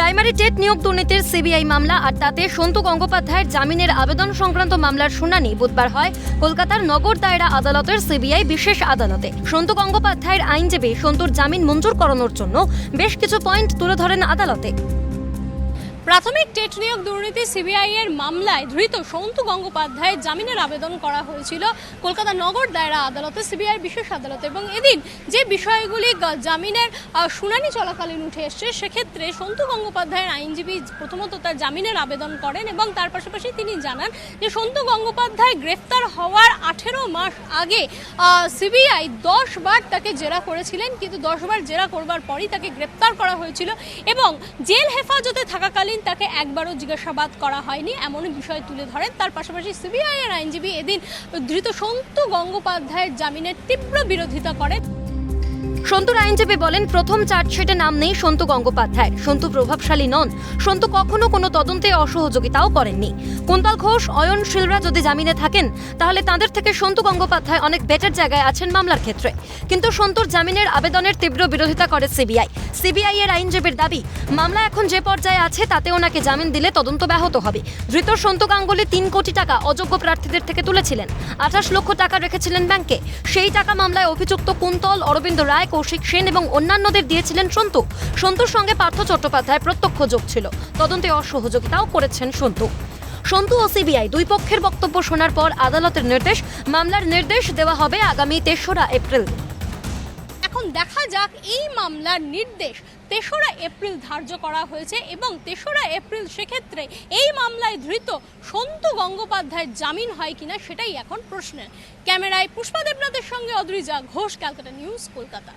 Primary TET নিয়োগ দুর্নীতির CBI মামলা আর তাতে সন্তু গঙ্গোপাধ্যায়ের জামিনের আবেদন সংক্রান্ত মামলার শুনানি বুধবার হয় কলকাতার নগর দায়রা আদালতের সিবিআই বিশেষ আদালতে। সন্তু গঙ্গোপাধ্যায়ের আইনজীবী সন্তুর জামিন মঞ্জুর করানোর জন্য বেশ কিছু পয়েন্ট তুলে ধরেন আদালতে। প্রাথমিক টেট নিয়োগ দুর্নীতি সিবিআই এর মামলায় ধৃত সন্তু গঙ্গোপাধ্যায়ের জামিনের আবেদন করা হয়েছিল কলকাতা নগর দায়রা আদালতে, সিবিআই বিশেষ আদালতে। এবং এদিন যে বিষয়গুলি জামিনের শুনানি চলাকালীন উঠে এসছে, সেক্ষেত্রে সন্তু গঙ্গোপাধ্যায়ের আইনজীবী প্রথমত তার জামিনের আবেদন করেন এবং তার পাশাপাশি তিনি জানান যে সন্তু গঙ্গোপাধ্যায় গ্রেফতার হওয়ার 18 মাস আগে সিবিআই 10 বার তাকে জেরা করেছিলেন, কিন্তু 10 বার জেরা করবার পরই তাকে গ্রেফতার করা হয়েছিল এবং জেল হেফাজতে থাকাকালীন তাকে একবারও জিজ্ঞাসাবাদ করা হয়নি, এমন বিষয় তুলে ধরেন। তার পাশাপাশি সিবিআই এর আইনজীবী এদিন ধৃত সন্তু গঙ্গোপাধ্যায়ের জামিনের তীব্র বিরোধিতা করেন। সন্তুর আইনজীবী বলেন, প্রথম চার্জশিটে নাম নেই সন্তু গঙ্গোপাধ্যায়ের। সন্তু প্রভাবশালী নন। সন্তু কখনো কোনো তদন্তে অসহযোগিতাও করেননি। কুন্তল ঘোষ, অয়ন শিলরা যদি জামিনে থাকেন তাহলে তাদের থেকে সন্তু গঙ্গোপাধ্যায় অনেক বেটার জায়গায় আছেন মামলার ক্ষেত্রে। কিন্তু সন্তুর জামিনের আবেদনের তীব্র বিরোধিতা করে সিবিআই। সিবিআই এর আইনজীবীর দাবি, মামলা এখন যে পর্যায়ে আছে তাতে ওনাকে জামিন দিলে তদন্ত ব্যাহত হবে। ধৃত সন্তু গাঙ্গুলি 3 কোটি টাকা অযোগ্য প্রার্থীদের থেকে তুলেছিলেন, 28 লক্ষ টাকা রেখেছিলেন ব্যাংকে। সেই টাকা মামলায় অভিযুক্ত কুন্তল, অরবিন্দ রায়, কৌশিক সেন এবং অন্যান্যদের দিয়েছিলেন সন্তু। সন্তুর সঙ্গে পার্থ চট্টোপাধ্যায় প্রত্যক্ষ যোগ ছিল। তদন্তে অসহযোগিতাও করেছেন সন্তু। সন্তু ও সিবিআই দুই পক্ষের বক্তব্য শোনার পর আদালতের নির্দেশ, মামলার নির্দেশ দেওয়া হবে আগামী 3রা এপ্রিল। এখন দেখা যাক এই মামলার নির্দেশ 3রা এপ্রিল ধার্য করা হয়েছে এবং 3রা এপ্রিল সেক্ষেত্রে এই মামলায় ধৃত সন্তু গঙ্গোপাধ্যায়ের জামিন হয় কিনা সেটাই এখন প্রশ্নের। ক্যামেরায় পুষ্পা দেবনাথের সঙ্গে অদ্রিজা ঘোষ, ক্যালকাটা নিউজ, কলকাতা।